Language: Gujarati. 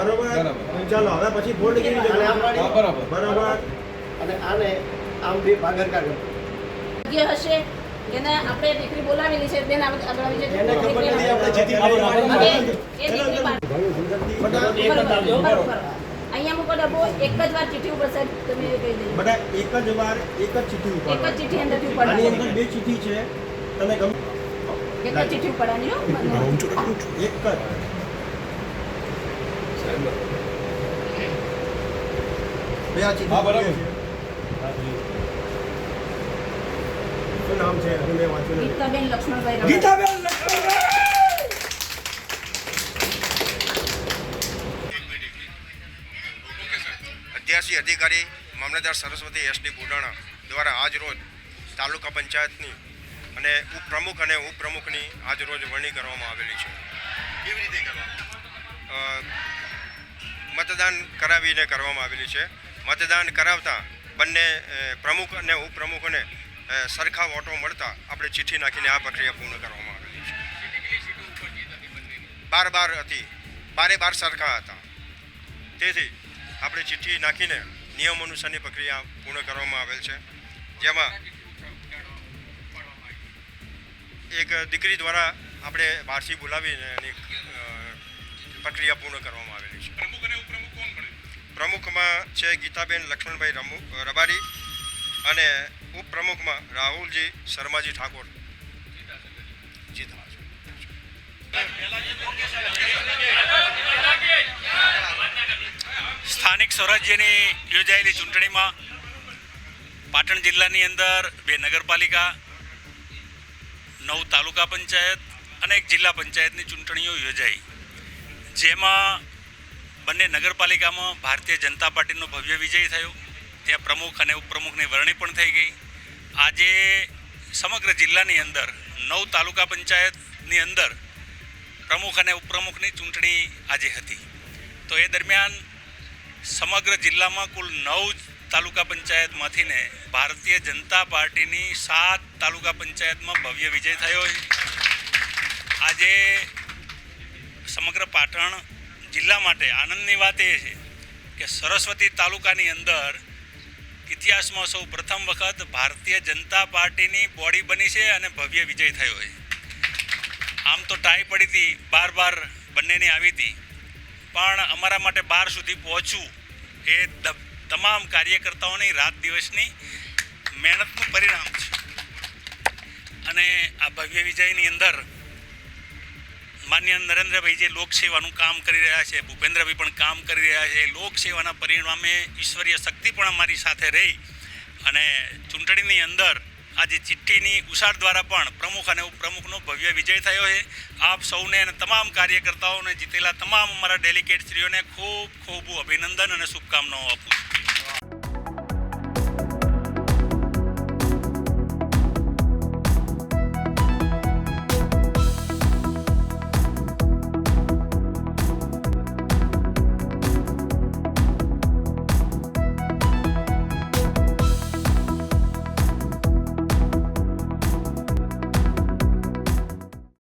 બરોબર ચાલો હવે પછી બોર્ડ કેવી રીતે બરાબર બરોબર અને આને આમ બે ભાગાકાર કરો. જે હશે એને આપણે દીકરી બોલાવેલી છે બેન આગળ આવી જજો. એને ખબર નથી આપણે જીતી હવે લેવાની. એ દીકરી બાર- બરોબર. અહીંયા મૂકો ડબ્બો એક જ વાર ચીઠી ઉપર સાહેબ તમે કહી દેજો. બધા એક જ વાર એક જ ચીઠી એક જ ઉપાડવાની. ચીઠી અંદરથી આની ઉપાડવાની. અંદર બે ચીઠી છે તમે ગમે એક જ ચીઠી ઉપાડવાની હો મને. એક જ બે આ ચીઠી હા, બરાબર. શું નામ છે હું મેં વાંચ્યું નથી. ગીતાબેન લક્ષ્મણભાઈ રબારી. ગીતાબેન લક્ષ્મણભાઈ અધ્યાસી અધિકારી મામલતદાર સરસ્વતી એસડી બુડાણા દ્વારા આજ રોજ તાલુકા પંચાયતની અને ઉપપ્રમુખ અને ઉપપ્રમુખની આજ રોજ વરણી કરવામાં આવેલી છે. કેવી રીતે કરવામાં? મતદાન કરાવીને કરવામાં આવેલી છે. મતદાન કરાવતા બંને પ્રમુખ અને ઉપપ્રમુખોને સરખા વોટો મળતા આપણે ચિઠ્ઠી નાખીને આ પ્રક્રિયા પૂર્ણ કરવામાં આવેલી છે. 12 હતી, 12 સરખા હતા. તેથી આપણે ચિઠ્ઠી નાખીને નિયમ અનુસારની પ્રક્રિયા પૂર્ણ કરવામાં આવેલ છે, જેમાં એક દીકરી દ્વારા આપણે બહારથી બોલાવીને એની પ્રક્રિયા પૂર્ણ કરવામાં આવેલી છે. પ્રમુખ અને ઉપપ્રમુખ કોણ મળે? પ્રમુખમાં છે ગીતાબેન લક્ષ્મણભાઈ રબારી અને ઉપપ્રમુખમાં રાહુલજી શર્માજી ઠાકોર જીતા છે. સ્થાનિક સ્વરાજ્યની યોજાયેલી ચૂંટણીમાં પાટણ જિલ્લાની અંદર 2 નગરપાલિકા, 9 તાલુકા પંચાયત અને 1 જિલ્લા પંચાયતની ચૂંટણીઓ યોજાઈ, જેમાં બંને નગરપાલિકામાં ભારતીય જનતા પાર્ટીનો ભવ્ય વિજય થયો. ત્યાં પ્રમુખ અને ઉપપ્રમુખની વરણી પણ થઈ ગઈ. આજે સમગ્ર જિલ્લાની અંદર 9 તાલુકા પંચાયતની અંદર પ્રમુખ અને ઉપપ્રમુખની ચૂંટણી આજે હતી. તો એ દરમિયાન સમગ્ર જિલ્લામાં કુલ 9 તાલુકા પંચાયતમાંથીને ભારતીય જનતા પાર્ટીની 7 તાલુકા પંચાયતમાં ભવ્ય વિજય થયો છે. આજે સમગ્ર પાટણ જિલ્લા માટે આનંદની વાત એ છે કે સરસ્વતી તાલુકાની અંદર ઇતિહાસમાં સૌ પ્રથમ વખત ભારતીય જનતા પાર્ટીની બોડી બની છે અને ભવ્ય વિજય થયો છે. આમ તો ટાઈ પડી હતી, 12 બંનેની આવી હતી, પણ અમારા માટે 12 સુધી પહોંચવું એ તમામ કાર્યકર્તાઓની રાત દિવસની મહેનતનું પરિણામ છે. અને આ ભવ્ય વિજયની અંદર માન્ય નરેન્દ્રભાઈ જે લોકસેવાનું કામ કરી રહ્યા છે, ભૂપેન્દ્રભાઈ પણ કામ કરી રહ્યા છે, લોકસેવાના પરિણામે ઈશ્વરીય શક્તિ પણ અમારી સાથે રહી અને ચૂંટણીની અંદર આજે ચિઠ્ઠીની ઉછાળ દ્વારા પણ પ્રમુખ અને ઉપપ્રમુખનો ભવ્ય વિજય થયો છે. આપ સૌને અને તમામ કાર્યકર્તાઓને, જીતેલા તમામ અમારા ડેલિગેટશ્રીઓને ખૂબ ખૂબ અભિનંદન અને શુભકામનાઓ આપું છું.